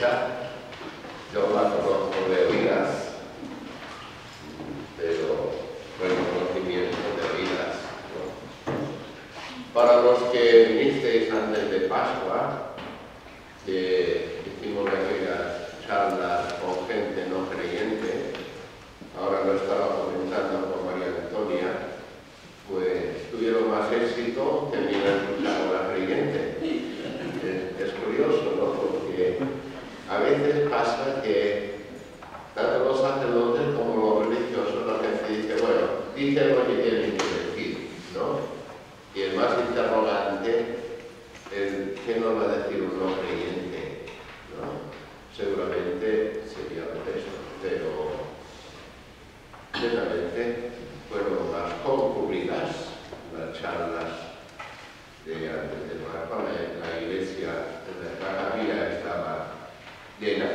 fecha yo la conozco de oídas, pero buen conocimiento de oídas, ¿no? Para los que vinisteis antes de Pascua, que hicimos aquellas charlas con gente no creyente, ahora lo estaba comentando con María Antonia, pues tuvieron más éxito que ni escuchar a la creyente. Es curioso, ¿no? Porque a veces pasa que tanto los sacerdotes como los religiosos, la gente dice, bueno, dice lo que tienen que decir, ¿no? Y el más interrogante es ¿qué nos va a decir un no creyente? ¿No? Seguramente sería por eso, pero realmente fueron más concurridas las charlas de antes de Pascua. La iglesia, la capilla estaba llena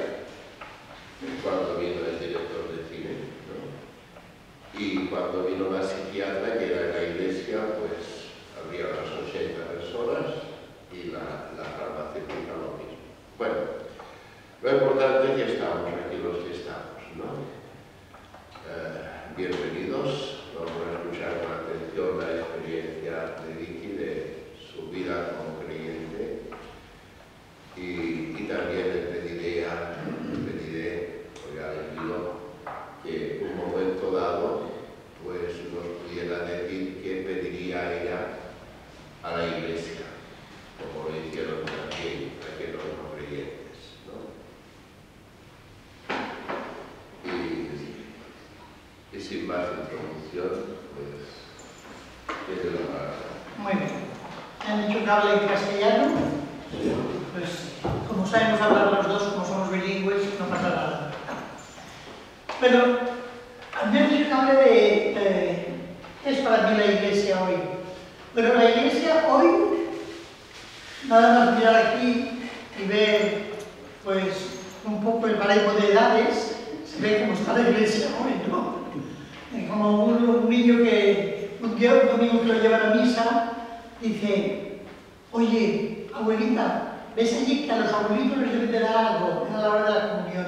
cuando vino el director de cine, ¿no? Y cuando vino la psiquiatra, que era la iglesia, pues habría unas 80 personas y la farmacéutica lo mismo. Bueno, lo importante es que estamos aquí los que estamos, ¿no? Bienvenidos, vamos a escuchar con atención la experiencia de Vicky, de su vida como creyente, y también le pediré, o ya le pido, que en un momento dado pues nos pudiera decir qué pediría ella a la iglesia, como lo hicieron también aquellos no creyentes, ¿no? Y sin más introducción, pues, tiene la palabra. Muy bien. Me han dicho que habla en castellano. Sí. Pues, como sabemos hablar los dos, como somos bilingües, no pasa nada. Pero, a mí me han dicho que hable de qué es para mí la iglesia hoy. Pero la iglesia hoy, nada más mirar aquí y ver, pues, un poco el baremo de edades, se ve cómo está la iglesia hoy, ¿no? Como un niño que un domingo que lo lleva a la misa, dice, oye, abuelita, ¿ves allí que a los abuelitos les deben de dar algo a la hora de la comunión?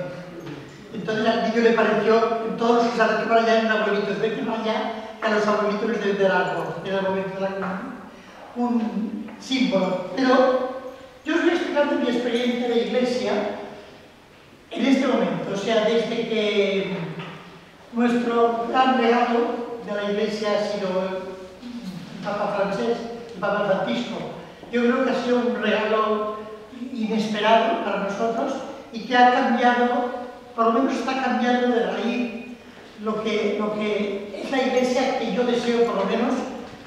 Entonces al niño le pareció, en todos los que para allá eran abuelitos, ve que vaya, que a los abuelitos les deben de dar algo, era el momento de la comunión. Un símbolo. Pero yo os voy a explicar de mi experiencia de iglesia en este momento, o sea, desde que nuestro gran regalo de la iglesia ha sido el Papa Francés, el Papa Francisco. Yo creo que ha sido un regalo inesperado para nosotros y que ha cambiado, por lo menos está cambiando de raíz lo que es la iglesia que yo deseo, por lo menos,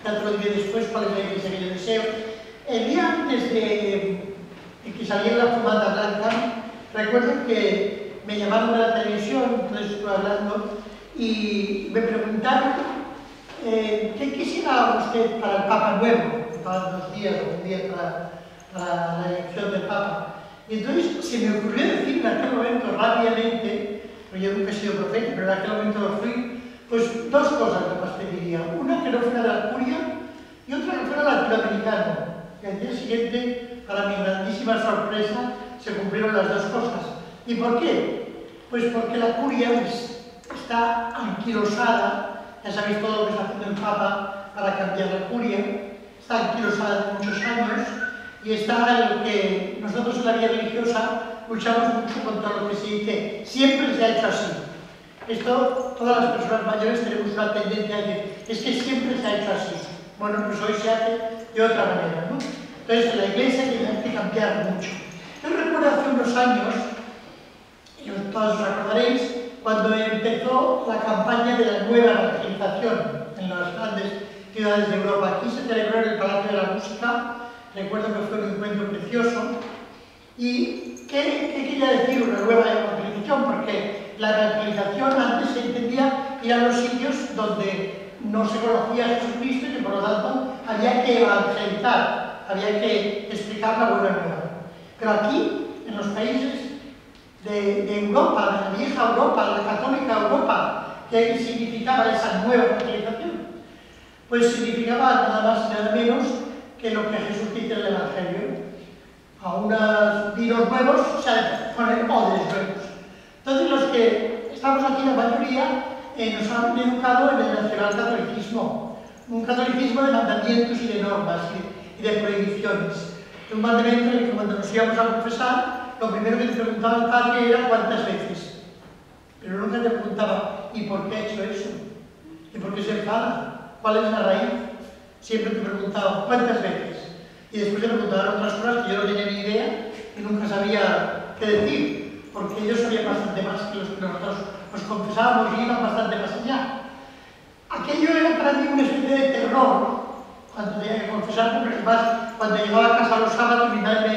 ya te lo diré después cuál es la iglesia que yo deseo. El día antes de que saliera la fumata blanca, recuerdo que me llamaron de la televisión, entonces estuve hablando, y me preguntaron ¿qué quisiera usted para el Papa nuevo? Para 2 días o un día para la elección del Papa. Y entonces se me ocurrió decir en aquel momento rápidamente, porque yo nunca he sido profeta, pero en aquel momento lo fui, pues 2 cosas que más pediría. Una, que no fuera de la curia, y otra, que fuera latinoamericano. Y al día siguiente, para mi grandísima sorpresa, se cumplieron las 2 cosas. ¿Y por qué? Pues porque la curia está anquilosada, ya sabéis todo lo que está haciendo el Papa para cambiar la curia, está anquilosada de muchos años y está en lo que nosotros en la vida religiosa luchamos mucho contra lo que se dice, siempre se ha hecho así. Esto, todas las personas mayores tenemos una tendencia a decir, es que siempre se ha hecho así. Bueno, pues hoy se hace de otra manera, ¿no? Entonces, en la iglesia tiene que cambiar mucho. Yo recuerdo hace unos años, y todos os acordaréis, cuando empezó la campaña de la nueva evangelización en las grandes ciudades de Europa. Aquí se celebró en el Palacio de la Música, recuerdo que fue un encuentro precioso. ¿Y qué quería decir una nueva evangelización? Porque la evangelización antes se entendía ir a los sitios donde no se conocía a Jesucristo y que por lo tanto había que evangelizar, había que explicar la buena nueva. Pero aquí, en los países de Europa, de la vieja Europa, de la católica Europa, ¿qué significaba esa nueva evangelización? Pues significaba nada más y nada menos que lo que Jesús dice en el Evangelio. a unos vinos nuevos se ha de poner odres nuevos. Entonces los que estamos aquí, la mayoría, nos han educado en el nacional catolicismo, un catolicismo de mandamientos y de normas y de prohibiciones. Un mandamiento en el que cuando nos íbamos a confesar, lo primero que te preguntaba el padre era cuántas veces. Pero nunca te preguntaba, ¿y por qué he hecho eso? ¿Y por qué se enfada? ¿Cuál es la raíz? Siempre te preguntaba, ¿cuántas veces? Y después te preguntaban otras cosas que yo no tenía ni idea y nunca sabía qué decir, porque ellos sabían bastante más que los que nosotros nos confesábamos y iban bastante más allá. Aquello era para mí una especie de terror cuando tenía que confesarme, porque además cuando llegaba a casa los sábados mi madre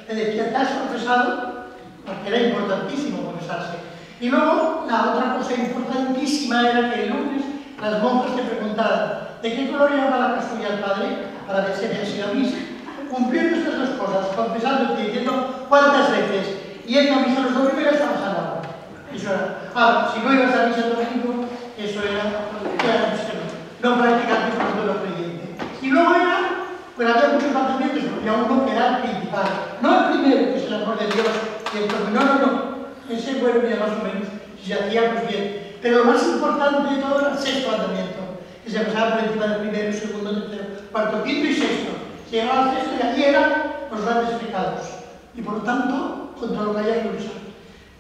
me decía, ¿te has confesado? Porque era importantísimo confesarse. Y luego la otra cosa importantísima era que el lunes las monjas te preguntaban, ¿de qué color llevaba la casulla el padre? Para ver si había sido a misa. Cumpliendo estas dos cosas, confesándote y diciendo cuántas veces, yendo a misa los domingos ya estabas al agua. Eso era. Si no ibas a misa el domingo, eso era no practicarte por todo lo creyente. Y luego era, pues había muchos mandamientos, porque había uno que era el principal. No el primero, que es el amor de Dios, y el prójimo. No. Ese, bueno, mira, más o menos, si se hacía, pues bien. Pero lo más importante de todo era el sexto mandamiento, que se pasaba por encima del primero, segundo, tercero, cuarto, quinto y sexto. Se llegaba al sexto y allí eran los grandes pecados. Y por lo tanto, contra lo que haya que luchar.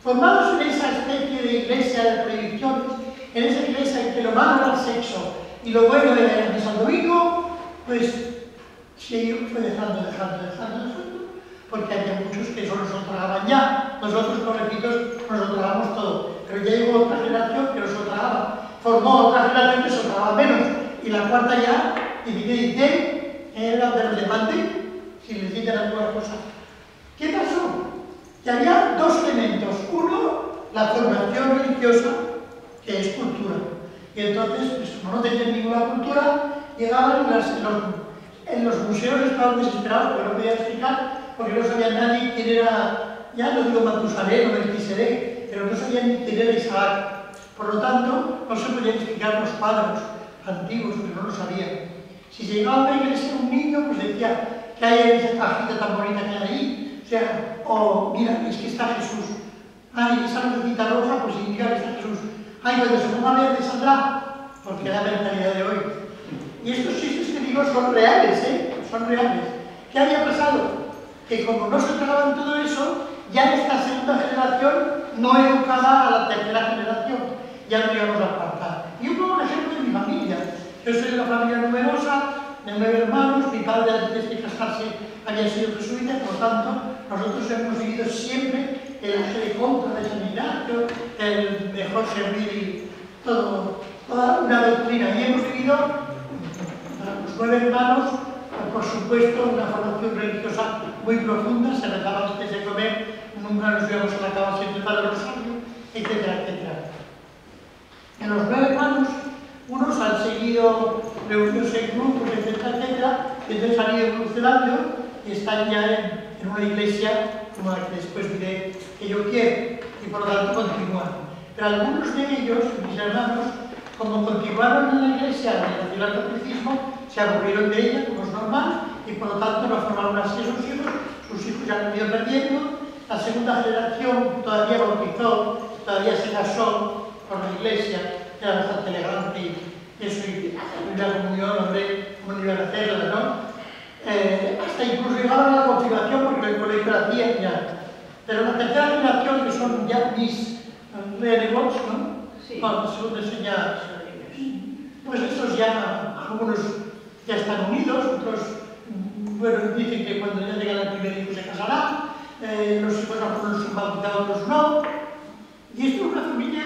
Formados en esa especie de iglesia de prohibiciones, en esa iglesia en que lo malo era el sexo y lo bueno era ir a misa el domingo, pues se fue dejando, porque había muchos que solo se lo tragaban ya. Nosotros, pobrecitos, nos lo tragamos todo. Pero ya llegó otra generación que no se lo tragaba. Formó otra generación que se lo tragaba menos. Y la cuarta ya, dice, era de relevante, si les dicen alguna cosa. ¿Qué pasó? Que había dos elementos. Uno, la formación religiosa, que es cultura. Y entonces, pues, como no tenían ninguna cultura, llegaban en los museos, estaban desesperados, porque no podían explicar, porque no sabía nadie quién era, ya no digo Matusalén o Melquisedec, pero no sabían ni quién era Isaac. Por lo tanto, no se podían explicar los cuadros antiguos, porque no lo sabían. Si se llegaba a una iglesia un niño, pues decía, ¿qué hay en esa cajita tan bonita que hay ahí? O sea, mira, es que está Jesús. Ay, esa lucecita roja, pues indica que está Jesús. Ay, cuando se ponga verde saldrá, porque es la mentalidad de hoy. Y estos chistes que digo son reales, son reales. ¿Qué había pasado? Que como no se tragaban todo eso, ya esta segunda generación no educaba a la tercera generación, ya no íbamos a apartar. Y un poco un ejemplo de mi familia. Yo soy de una familia numerosa, de 9 hermanos, mi padre antes de casarse había sido jesuita, por lo tanto, nosotros hemos vivido siempre el eje de contra de San Ignacio, el mejor servir y toda una doctrina. Y hemos vivido, los 9 hermanos, por supuesto, una formación religiosa muy profunda, se rezaba antes de comer, nunca nos íbamos a la cama sin rezar el rosario, etcétera, etcétera. En los 9 hermanos, unos han seguido reunidos en grupos, etcétera, etcétera, y entonces han ido evolucionando y están ya en una iglesia como la que después diré que yo quiero, y por lo tanto continúan. Pero algunos de ellos, mis hermanos, como continuaron en la iglesia del nacional catolicismo, se aburrieron de ella, como es normal, y por lo tanto no formaron así a sus hijos ya han ido perdiendo. La segunda generación todavía bautizó, todavía se casó con la iglesia, era bastante elegante y eso, y la comunión, hombre, cómo no iban a hacerla, ¿no? Hasta incluso llegaron a la confirmación porque el colegio la hacía ya. Pero la tercera generación, que son ya mis renegots, ¿no? Sí. Bueno, según enseñar, pues estos ya, algunos ya están unidos, otros, bueno, dicen que cuando ya llegan al primer hijo se casarán, los hijos algunos son bautizados, otros no. Y esto es una familia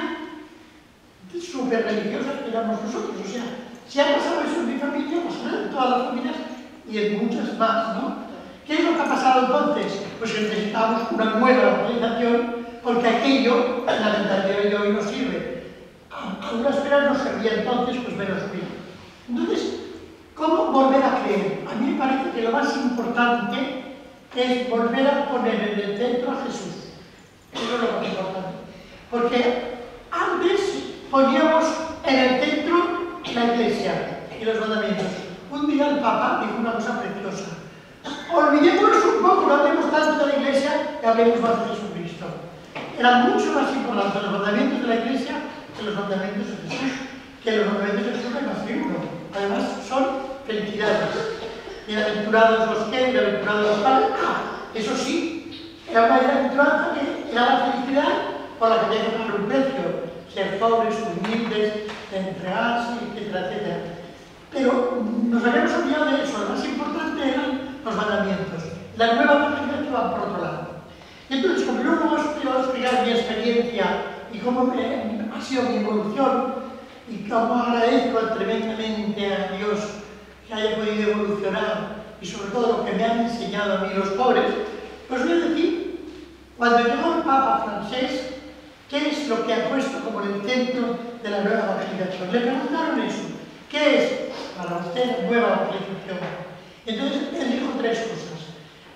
súper religiosa que éramos nosotros, o sea, si ha pasado eso en mi familia, pasará en todas las familias y en muchas más, ¿no? ¿Qué es lo que ha pasado entonces? Pues que necesitábamos una nueva organización porque aquello, la mentalidad de hoy no sirve. A unas penas nos servía entonces, pues menos bien. Entonces, ¿cómo volver a creer? A mí me parece que lo más importante es volver a poner en el centro a Jesús. Eso es lo más importante. Porque antes poníamos en el centro la iglesia y los mandamientos. Un día el Papa dijo una cosa preciosa. Olvidémonos un poco, no hablemos tanto hablemos más de Jesucristo. Eran mucho más importantes los mandamientos de la Iglesia que los mandamientos de Jesús. Que los mandamientos de Jesús hay más que uno. Además, son felicidades. Bienaventurados los que, bienaventurados los padres. Eso sí, era una bienaventuranza que era la felicidad por la que tenía que pagar un precio. Ser pobres, humildes, entregarse, etcétera, etcétera. Pero nos habíamos olvidado de eso. Lo más importante eran los mandamientos. La nueva evangelización va por otro lado. Y entonces, como yo no os quiero explicar mi experiencia y cómo ha sido mi evolución y cómo agradezco tremendamente a Dios que haya podido evolucionar y sobre todo lo que me han enseñado a mí los pobres, pues voy a decir, cuando llegó el Papa Francés, ¿qué es lo que ha puesto como en el centro de la nueva evangelización? Le preguntaron eso, ¿qué es para usted la nueva evangelización? Entonces él dijo tres cosas.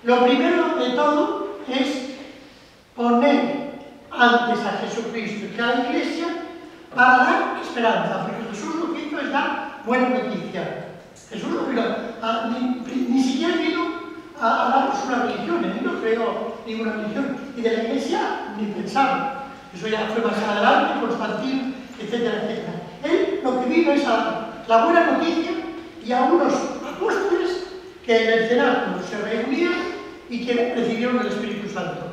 Lo primero de todo es poner antes a Jesucristo que a la Iglesia para dar esperanza, porque Jesús lo que hizo es dar buena noticia. Jesús no vino ni siquiera vino a darnos una religión, él no creó ninguna religión, y de la Iglesia ni pensaba. Eso ya fue más adelante, Constantino, etcétera, etcétera. Él lo que vino es a dar la buena noticia y a unos apóstoles que en el cenáculo se reunían y que recibieron el Espíritu Santo.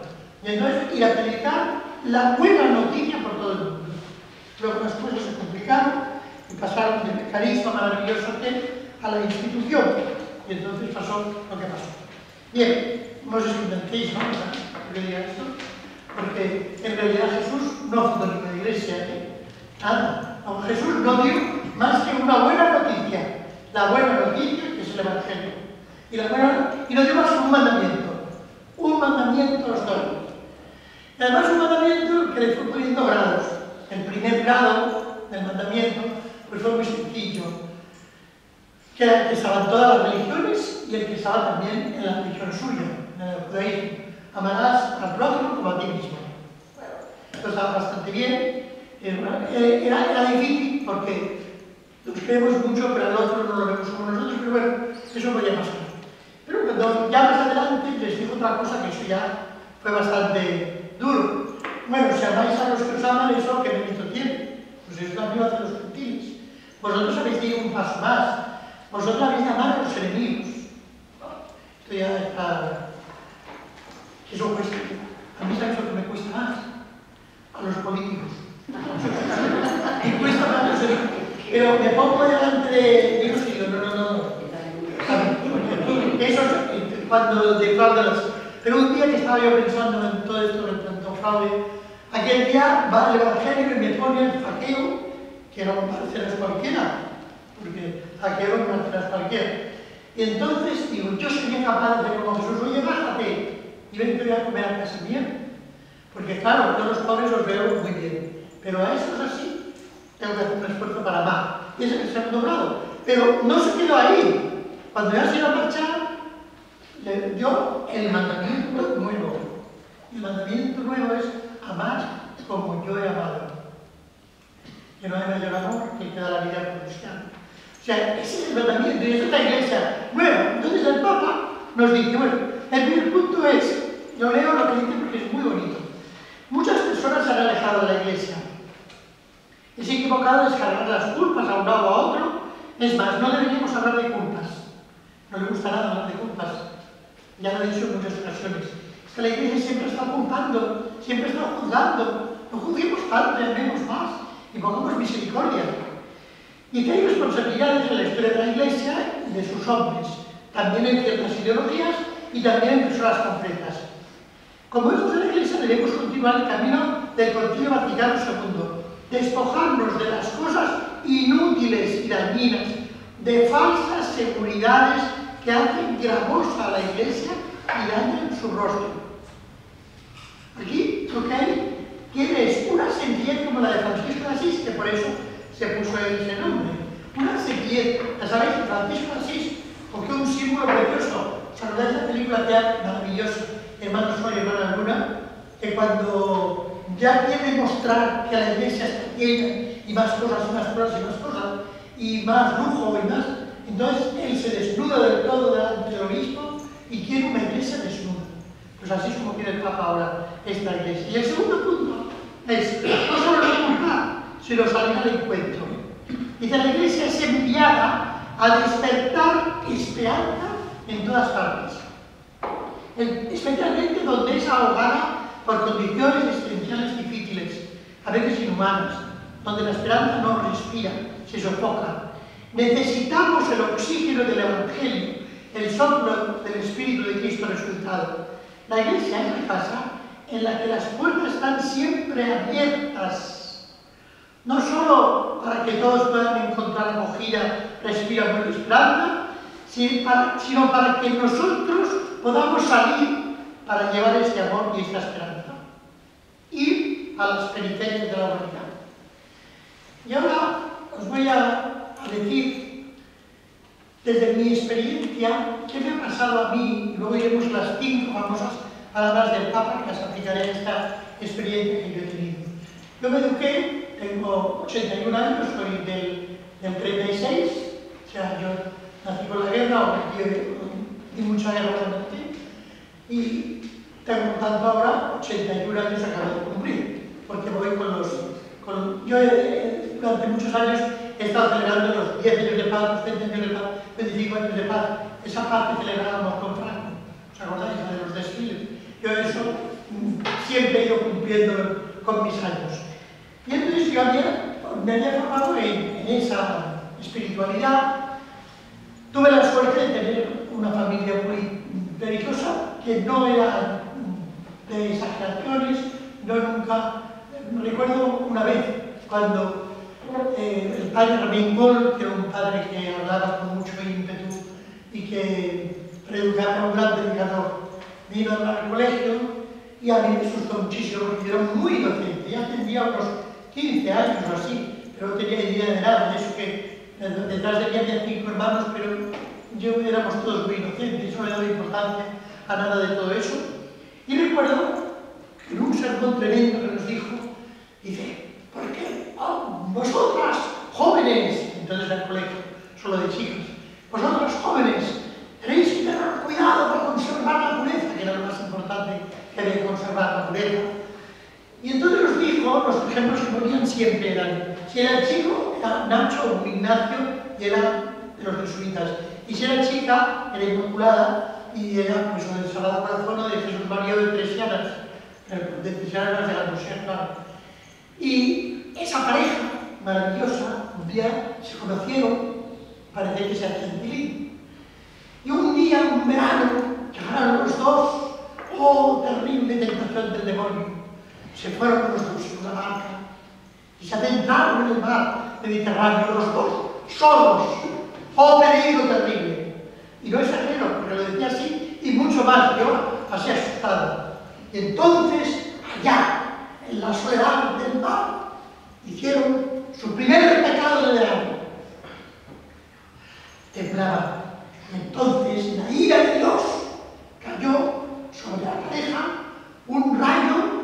Y entonces ir a predicar la buena noticia por todo el mundo. Luego las cosas se complicaron y pasaron del carisma maravilloso a la institución. Y entonces pasó lo que pasó. Bien, no sé si intentéis, ¿no? ¿Por qué diga esto? Porque en realidad Jesús no fundó ninguna iglesia, nada. Jesús no dio más que una buena noticia. La buena noticia, que es el Evangelio. Y no dio más que un mandamiento. Un mandamiento os doy. Y además un mandamiento que le fue poniendo grados. El primer grado del mandamiento pues fue muy sencillo, que era el que estaba en todas las religiones y el que estaba también en la religión suya, en el judaísmo. Amarás al prójimo como a ti mismo. Bueno, esto estaba bastante bien. Era difícil porque nos creemos mucho, pero al otro no lo vemos como nosotros, pero bueno, eso podía pasar. Pero cuando ya más adelante les digo otra cosa, que eso ya fue bastante duro. Bueno, si amáis a los que os aman, eso que mérito tiene. Pues es la vida de los gentiles. Vosotros habéis ido un paso más. Vosotros habéis de amar a los enemigos. Esto ya está. Eso cuesta. A mí sabéis lo que me cuesta más. A los políticos. Me cuesta más a los enemigos. Pero me pongo delante de Dios y digo, no. Eso es cuando defraudan. Pero un día que estaba yo pensando en todo esto, en tanto fraude, aquel día va el Evangelio y me pone el zaqueo, que era un parcelas cualquiera, porque zaqueo era un parcelas cualquiera. Y entonces digo, yo sería capaz de como Jesús, oye, bájate y vente a comer a casa mía. Porque claro, yo los pobres los veo muy bien, pero a estos así tengo que hacer un esfuerzo para amar. Y ese es el segundo grado. Pero no se quedó ahí. Cuando ya se iba a marchar, le dio el mandamiento nuevo. El mandamiento nuevo es amar como yo he amado. Que no hay mayor amor que el que da la vida por cristiano. O sea, ese es el mandamiento y esa es la iglesia nueva. Entonces el Papa nos dice, bueno, el primer punto es, yo leo lo que dice porque es muy bonito. Muchas personas se han alejado de la iglesia. Es equivocado descargar las culpas a un lado o a otro. Es más, no deberíamos hablar de culpas. No le gusta nada hablar de culpas. Ya lo he dicho en muchas ocasiones. Es que la iglesia siempre está culpando, siempre está juzgando. No juzguemos tanto, amemos más y pongamos misericordia. Y que hay responsabilidades en la historia de la iglesia y de sus hombres, también en ciertas ideologías y también en personas concretas. Como hijos de la iglesia debemos continuar el camino del Concilio Vaticano II, despojarnos de las cosas inútiles y dañinas, de falsas seguridades que hacen gravosa a la iglesia y dañan su rostro. Aquí lo que hay es una sencillez como la de Francisco de Asís, que por eso se puso ese nombre. Una sencillez. Ya sabéis que Francisco de Asís cogió un símbolo precioso. ¿Saludáis la película que hay maravillosa, Hermano Sol y Hermana Luna? Que cuando ya quiere mostrar que la iglesia está llena y más cosas, y más lujo y más, entonces él se desnuda del todo delante del obispo y quiere una iglesia desnuda. Pues así es como quiere el Papa ahora esta Iglesia. Y el segundo punto es no solo no culpar, sino salir al encuentro. Dice, la Iglesia es enviada a despertar esperanza en todas partes, especialmente donde es ahogada por condiciones existenciales difíciles, a veces inhumanas, donde la esperanza no respira, se sofoca. Necesitamos el oxígeno del Evangelio, el soplo del Espíritu de Cristo resucitado. La Iglesia es la casa en la que las puertas están siempre abiertas, no solo para que todos puedan encontrar acogida, respirar y esperanza, sino para que nosotros podamos salir para llevar este amor y esta esperanza y a las periferias de la humanidad. Y ahora os voy a decir, desde mi experiencia, qué me ha pasado a mí, y luego iremos las 5 famosas palabras del Papa que las aplicaré a esta experiencia que yo he tenido. Yo me eduqué, tengo 81 años, soy del 36, o sea, yo nací con la guerra, o di mucha guerra cuando nací, y tengo tanto ahora 81 años acabo de cumplir, porque voy con los... yo durante muchos años he estado celebrando los 10 años de paz, los 20 años de paz, 25 años de paz, esa paz que celebrábamos con Franco, ¿os acordáis? La de los desfiles. Yo eso siempre he ido cumpliendo con mis años. Y entonces yo me había formado en esa espiritualidad. Tuve la suerte de tener una familia muy religiosa, que no era de exageraciones, no nunca... Recuerdo una vez cuando el padre Ramingol, que era un padre que hablaba con mucho ímpetu y que predicaba un gran predicador, vino a hablar al colegio y a mí me asustó muchísimo porque era muy inocente. Ya tendría unos 15 años o así, pero no tenía idea de nada. De eso que detrás de mí había 5 hermanos, pero éramos todos muy inocentes, no le daba importancia a nada de todo eso. Y recuerdo que en un sermón tremendo que nos dijo, dice, ¿por qué? Oh, vosotras, jóvenes, entonces en el colegio, solo de chicas, vosotras jóvenes, tenéis que tener cuidado para conservar la pureza, que era lo más importante que había que conservar la pureza. Y entonces nos dijo, los ejemplos que ponían siempre eran, si era chico, era Nacho o Ignacio, y era de los jesuitas, y si era chica, era Inmaculada, y era pues del Sagrado Corazón o de Jesús María o de Teresianas, de Teresianas de la Andalucía, claro. Y esa pareja maravillosa, un día se conocieron, parece que se hacían tilín. Y un día, un verano, llegaron los dos, oh, terrible tentación del demonio. Se fueron los dos en una barca y se adentraron en el mar Mediterráneo, los dos, solos, oh, peligro terrible. Y no exagero, porque lo decía así, y mucho más, yo así asustado. Y entonces, allá, en la soledad del mar, hicieron su primer pecado de verano. Temblaban. Entonces la ira de Dios cayó sobre la pareja, un rayo,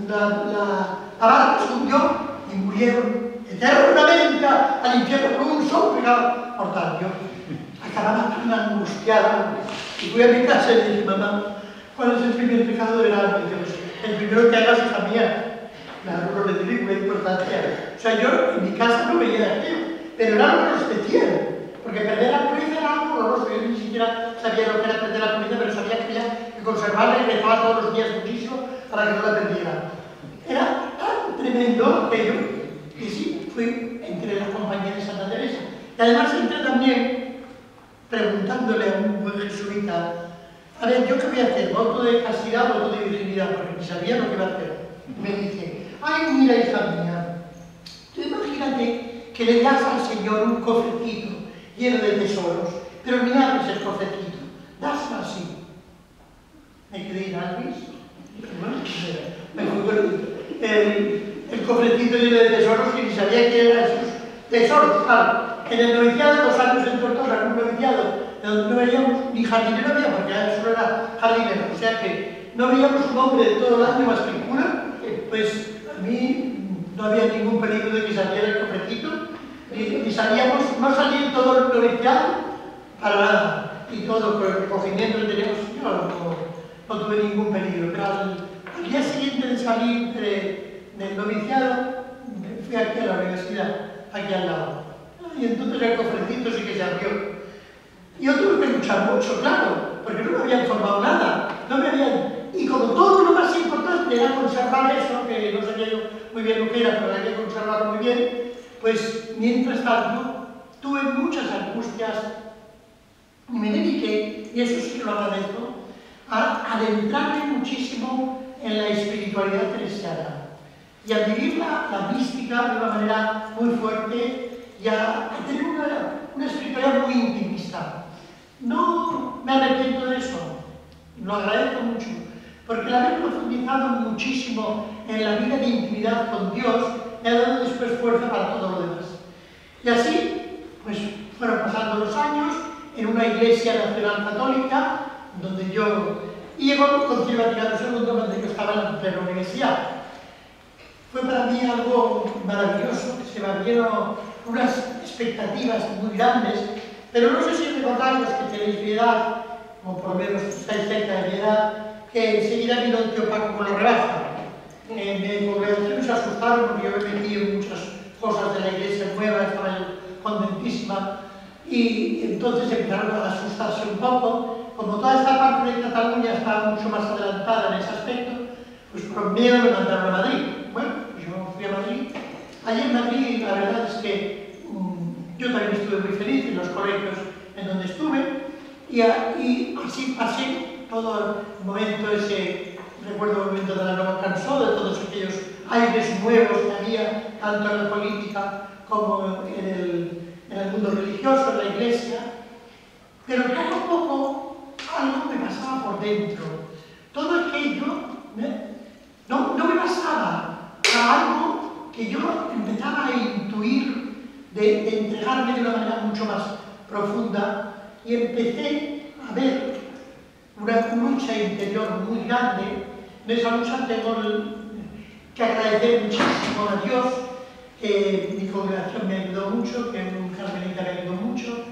la barca se hundió y murieron eternamente al infierno con un solo pecado mortal. Yo acababa tan angustiada y fui a mi casa y le dije, mamá, ¿cuál es el primer pecado de verano? Y dice, el primero que hagas, hija mía. Claro, no le di ninguna importancia. O sea, yo en mi casa no veía aquello, pero era algo especial, porque perder la pureza era algo horroroso. Yo ni siquiera sabía lo que era perder la pureza, pero sabía que había que conservarla y rezaba todos los días muchísimo para que no la perdiera. Era tan tremendo aquello que sí, fui entre la compañía de Santa Teresa. Y además entré también preguntándole a un buen jesuita, a ver, ¿yo qué voy a hacer? ¿Voto de castidad o voto de virginidad? Porque ni sabía lo que iba a hacer. Me dice, ay, mira, hija mía, tú imagínate que le das al Señor un cofrecito lleno de tesoros, pero ni abres el cofrecito, dáselo así. Me quedé inalvis. Me fue el cofrecito lleno de tesoros y ni sabía que eran esos tesoros. Claro, en el noviciado, 2 años en Tortosa, en un noviciado, donde no veíamos ni jardinero había, porque solo era jardinero, o sea que no veíamos un hombre de todo el año más que cura, pues a mí no había ningún peligro de que saliera el cofrecito, ni salíamos, no salía todo el noviciado para nada, y todo con el recogimiento que teníamos, yo no tuve ningún peligro, pero al día siguiente de salir del noviciado, fui aquí a la universidad, aquí al lado. Y entonces el cofrecito sí que se abrió. Y yo tuve que luchar mucho, claro, porque no me habían formado nada, no me habían... Y como todo lo más importante era conservar eso, que no sabía yo muy bien lo que era, pero había que conservarlo muy bien, pues mientras tanto tuve muchas angustias y me dediqué, y eso sí lo agradezco, a adentrarme muchísimo en la espiritualidad teresiana y a vivir la mística de una manera muy fuerte y a tener una espiritualidad muy intimista. No me arrepiento de eso, lo agradezco mucho, porque el haber profundizado muchísimo en la vida de intimidad con Dios me ha dado después fuerza para todo lo demás. Y así, pues fueron pasando los años en una iglesia nacional católica, donde yo... Y llegó el Concilio Vaticano II, donde yo estaba en la universidad. Fue para mí algo maravilloso, que se me abrieron unas expectativas muy grandes, pero no sé si recordáis los que tenéis mi edad, o por lo menos estáis cerca de mi edad, que enseguida vino el tío Paco con la rebaja. Mi congregación se asustaron porque yo me metí en muchas cosas de la iglesia nueva, estaba yo contentísima, y entonces empezaron a asustarse un poco. Como toda esta parte de Cataluña estaba mucho más adelantada en ese aspecto, pues por miedo me mandaron a Madrid. Bueno, pues yo fui a Madrid. Allí en Madrid la verdad es que yo también estuve muy feliz en los colegios en donde estuve, y así pasé todo el momento ese, recuerdo el momento de la Nueva Cançó, de todos aquellos aires nuevos que había, tanto en la política como en el mundo religioso, en la iglesia, pero poco a poco algo me pasaba por dentro. Todo aquello no me pasaba a algo que yo empezaba a intuir de entregarme de una manera mucho más profunda, y empecé a ver una lucha interior muy grande. En esa lucha tengo que agradecer muchísimo a Dios, que mi congregación me ayudó mucho, que un carmelita me ayudó mucho,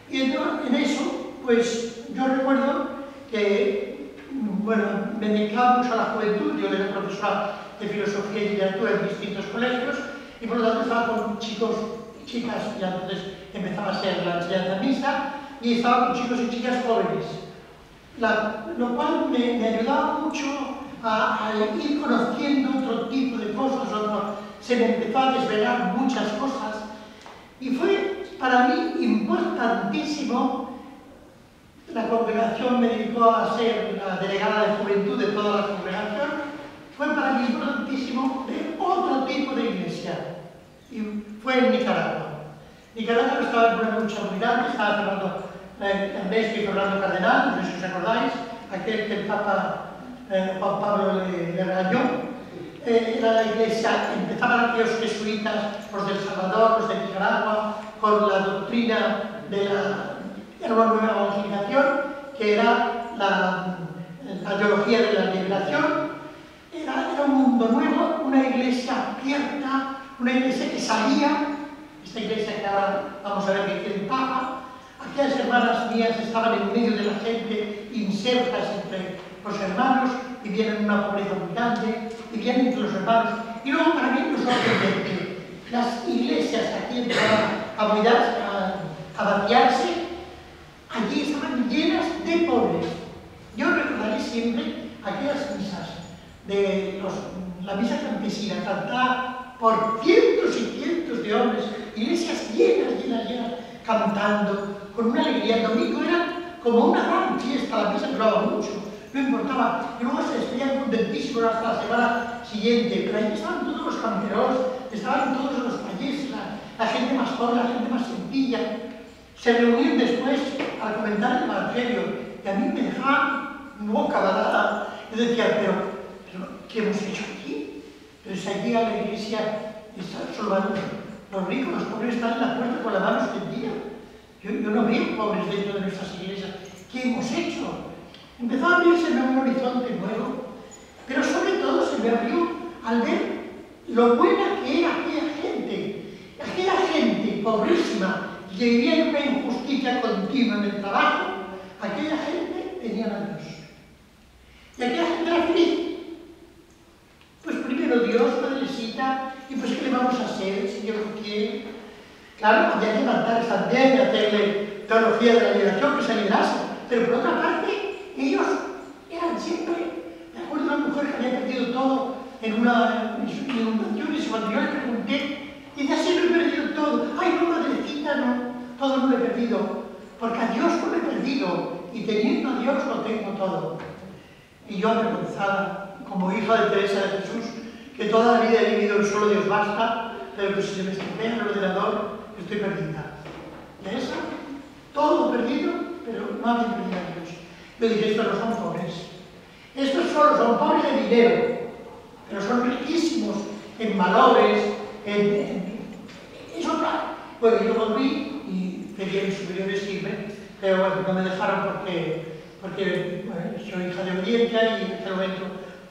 y en eso, pues yo recuerdo que, bueno, me dedicaba mucho a la juventud. Yo era profesora de filosofía y literatura en distintos colegios, y por lo tanto estaba con chicos y chicas, y entonces empezaba a ser la enseñanza mixta, y estaba con chicos y chicas jóvenes, lo cual me ayudaba mucho a ir conociendo otro tipo de cosas, se me empezó a desvelar muchas cosas, y fue para mí importantísimo. La congregación me dedicó a ser la delegada de juventud de toda la congregación. Fue para mí importantísimo de otro tipo de iglesia, y fue en Nicaragua. Nicaragua estaba en una lucha muy grande, estaba Fernando Andrés y Fernando Cardenal, no sé si os acordáis, aquel que el Papa Juan Pablo le regañó. Era la iglesia, empezaban aquellos jesuitas, los del Salvador, los de Nicaragua, con la doctrina de era una nueva evangelización, que era la teología de la liberación. Era un mundo nuevo, una iglesia abierta, una iglesia que salía, esta iglesia que ahora vamos a ver que tiene el Papa. Aquellas hermanas mías estaban en medio de la gente, insertas entre los hermanos, vivían en una pobreza muy grande, vivían entre los hermanos. Y luego para mí no sorprendente, las iglesias que aquí empezaban a vaciarse, allí estaban llenas de pobres. Yo recordaré siempre aquellas misas de la misa campesina, cantada por cientos y cientos de hombres, iglesias llenas, cantando, con una alegría. El domingo era como una gran fiesta, la misa duraba mucho, no importaba, y luego se despedían contentísimos hasta la semana siguiente, pero ahí estaban todos los camperos, estaban todos los payeses, la gente más pobre, la gente más sencilla. Se reunían después al comentar el Evangelio, y a mí me dejaban boca badada. Yo decía, pero ¿qué hemos hecho aquí? Entonces allí a la iglesia están solo los ricos, los pobres están en la puerta con la mano extendida. Yo no veo pobres dentro de nuestras iglesias. ¿Qué hemos hecho? Empezó a abrirse un horizonte nuevo, pero sobre todo se me abrió al ver lo buena que era aquella gente pobrísima, que vivía en una injusticia continua en el trabajo. Aquella gente tenía a Dios. ¿Y aquella gente era feliz? Pues primero Dios lo necesita, y pues ¿qué le vamos a hacer si Dios lo quiere? Claro, había que levantarles también y hacerle teología de la liberación, que se liberase, pero por otra parte, ellos eran siempre, me acuerdo de una mujer que había perdido todo en una inundación, y cuando yo le pregunté, dice, así lo he perdido todo. Ay, no, madrecita, no, todo no lo he perdido, porque a Dios no lo he perdido, y teniendo a Dios lo tengo todo. Y yo avergonzada, como hija de Teresa de Jesús, que toda la vida he vivido en solo Dios basta, pero que si se me estropea el ordenador, estoy perdida. Y esa, todo perdido, pero no había perdido a Dios. Yo dije, estos no son pobres. Estos solo son pobres de dinero, pero son riquísimos en valores, es otra. Bueno, yo volví y pedí a mis superiores irme, pero bueno, no me dejaron porque bueno, soy hija de obediencia y en aquel momento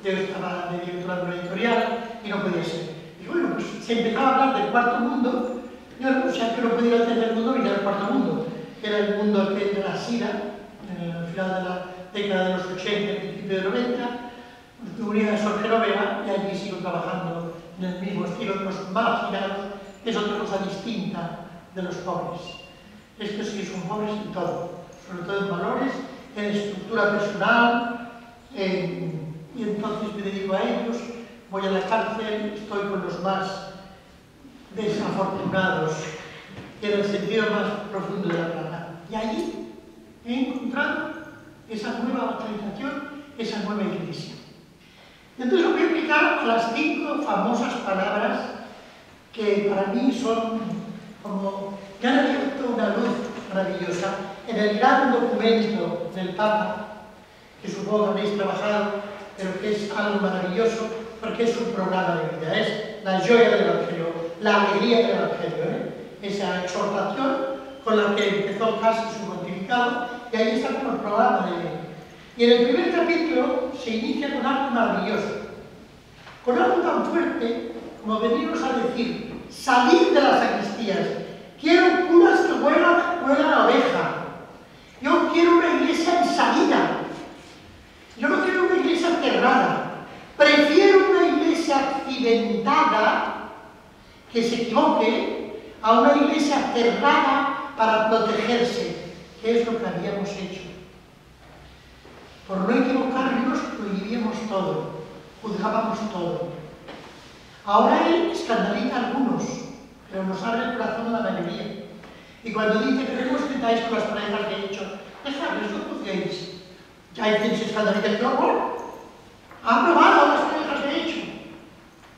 yo estaba de directora de una editorial y no podía ser. Y bueno, pues se empezaba a hablar del cuarto mundo. Yo, o sea, que no podía ir al tercer mundo, vine al cuarto mundo, que era el mundo aquel de la SIDA, en el final de la década de los 80, principio de 90, me uní a Sor Genoveva y allí sigo trabajando en el mismo estilo de los marginados, que es otra cosa distinta de los pobres. Estos sí son pobres en todo, sobre todo en valores, en estructura personal, y entonces me dedico a ellos, voy a la cárcel, estoy con los más desafortunados, en el sentido más profundo de la palabra. Y allí he encontrado esa nueva evangelización, esa nueva iglesia. Entonces lo voy a explicar a las 5 famosas palabras que para mí son como que han abierto una luz maravillosa en el gran documento del Papa, que supongo que habéis trabajado, pero que es algo maravilloso porque es un programa de vida, es la joya del Evangelio, la alegría del Evangelio, esa exhortación con la que empezó casi su pontificado, y ahí está como el programa de vida. Y en el primer capítulo se inicia con algo maravilloso, con algo tan fuerte como venirnos a decir, salid de las sacristías, quiero curas que huelan a oveja, yo quiero una iglesia en salida, yo no quiero una iglesia cerrada, prefiero una iglesia accidentada que se equivoque a una iglesia cerrada para protegerse, que es lo que habíamos hecho. Por no equivocarnos, prohibíamos todo, juzgábamos todo. Ahora él escandaliza a algunos, pero nos abre el corazón a la mayoría. Y cuando dice que no os metáis con las parejas de hecho, dejadles, no juzguéis. Ya hay quien se escandaliza, ¡qué horror! Ha aprobado las parejas de hecho.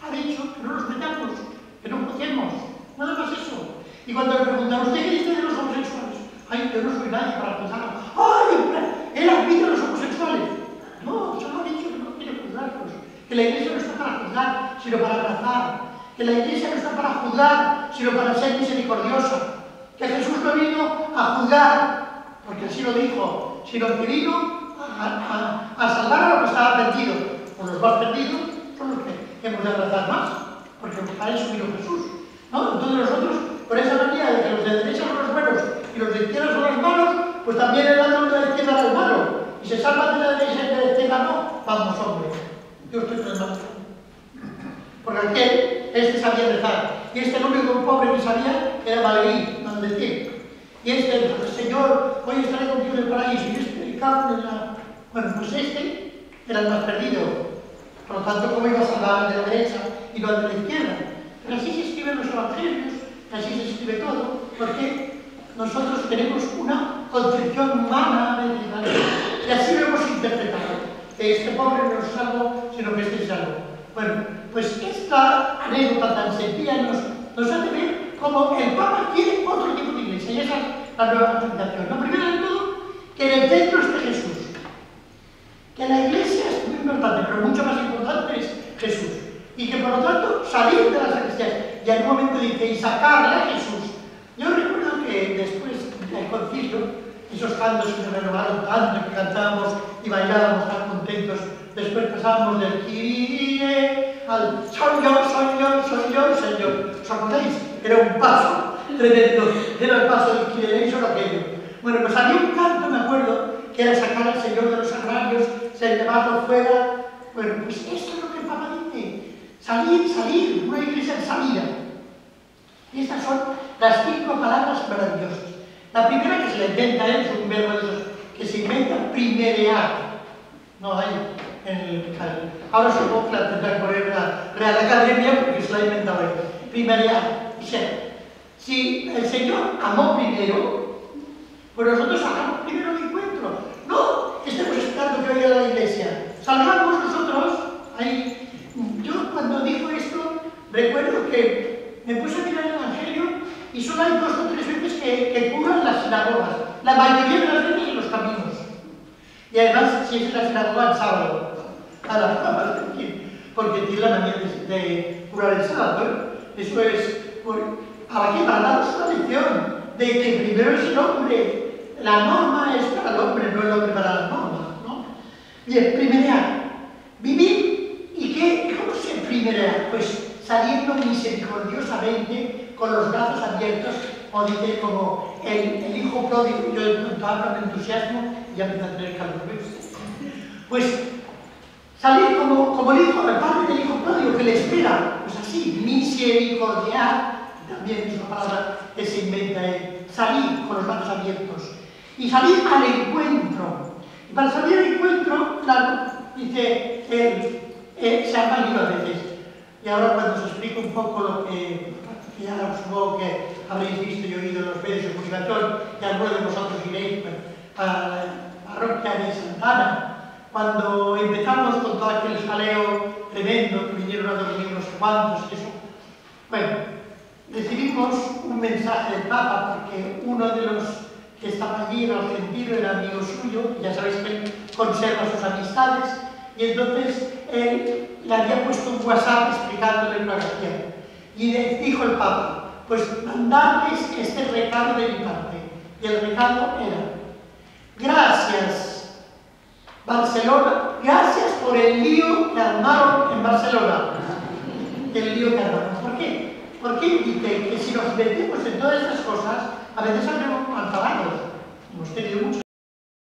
Ha dicho que no nos metamos, que no juzguemos, nada más eso. Y cuando le preguntamos, ¿usted qué dice de los homosexuales? Ay, yo no soy nadie para juzgarlos. ¡Ay! Él admite a los homosexuales. No, solo ha dicho que no quiere juzgarlos. Que la iglesia no está para juzgar, sino para abrazar. Que la iglesia no está para juzgar, sino para ser misericordiosa. Que Jesús no vino a juzgar, porque así lo dijo, sino que vino a salvar a los que estaban perdidos. Pues los más perdidos son los que hemos de abrazar más, porque para eso vino Jesús, ¿no? Entonces nosotros, por esa manía de que los de derecha son los buenos y los de izquierda son los malos, pues también el ladrón de la izquierda era el malo, y se salvan de la derecha y de la izquierda no. Vamos, hombre, yo estoy con el malo. Porque este sabía rezar, y este el único pobre que sabía era Valerí, maldecir. Y este, el Señor, hoy estaré contigo en el paraíso, y este, el campo en la... Bueno, pues este era el más perdido. Por lo tanto, ¿cómo iba a salvar al de la derecha y no al de la izquierda? Pero así se escriben los evangelios, así se escribe todo, porque nosotros tenemos una concepción humana de la vida, y así lo hemos interpretado. Que este pobre no es salvo, sino que este es salvo. Bueno, pues esta anécdota tan sencilla nos hace ver cómo el Papa quiere otro tipo de iglesia, y esa es la nueva evangelización. Lo primero de todo, que en el centro esté Jesús. Que la iglesia es muy importante, pero mucho más importante es Jesús. Y que por lo tanto, salir de las sacristías. Y en un momento dice, y sacarle a Jesús. Yo recuerdo que después del concilio, esos cantos que se renovaron tanto, que cantábamos y bailábamos tan contentos, después pasábamos del Kyrie al soy yo, Señor. ¿Os acordáis? Era un paso tremendo, era el paso del Kyrie, eso era aquello. Bueno, pues había un canto, me acuerdo, que era sacar al Señor de los agrarios, llevarlo fuera. Bueno, pues esto es lo que el Papa dice. Salir, salir, una iglesia en salida. Y estas son las 5 palabras maravillosas. La primera que se la inventa él, es un verbo de esos que se inventa, primerear. No hay ahora supongo que la tendrá que poner la Real Academia porque se la ha inventado él. Primerear. O sea, si el Señor amó primero, pues nosotros hagamos primero el encuentro. No estemos esperando que vaya a la iglesia. Salgamos nosotros. Ahí. Yo cuando dijo esto, recuerdo que me puse a mirar el Evangelio y solo hay 2 o 3 veces que curan las sinagogas. La mayoría de las veces en los caminos. Y además, si es en la sinagoga, el sábado. A la fama, porque tiene la manía de curar el sábado. Eso es. ¿Para qué? Para darnos una lección de que primero es el hombre. La norma es para el hombre, no el hombre para la norma, ¿no? Bien, primerear. Vivir. ¿Y cómo se primerea? Pues saliendo misericordiosamente con los brazos abiertos, o dice como el hijo pródigo. Yo de pronto hablo de entusiasmo y ya empieza a tener calor. Pues salir como el padre del hijo pródigo que le espera, pues así, misericordiar, también es una palabra que se inventa él, salir con los brazos abiertos y salir al encuentro. Y para salir al encuentro, claro, dice él, se ha valido a veces. Y ahora cuando os explico un poco lo que ya supongo que habréis visto y oído en los medios de comunicación, y algunos de vosotros iréis a la parroquia de Santana, cuando empezamos con todo aquel jaleo tremendo, que vinieron a dormir unos cuantos, eso. Bueno, recibimos un mensaje del Papa, porque uno de los que estaba allí era argentino, era amigo suyo, ya sabéis que él conserva sus amistades, y entonces él le había puesto un WhatsApp explicándole una oración. Y le dijo el Papa, pues mandadles este recado de mi parte. Y el recado era: gracias, Barcelona, gracias por el lío que armaron en Barcelona. El lío que armaron. ¿Por qué? Porque dice que si nos metemos en todas estas cosas, a veces salimos mal pagados. Hemos tenido muchos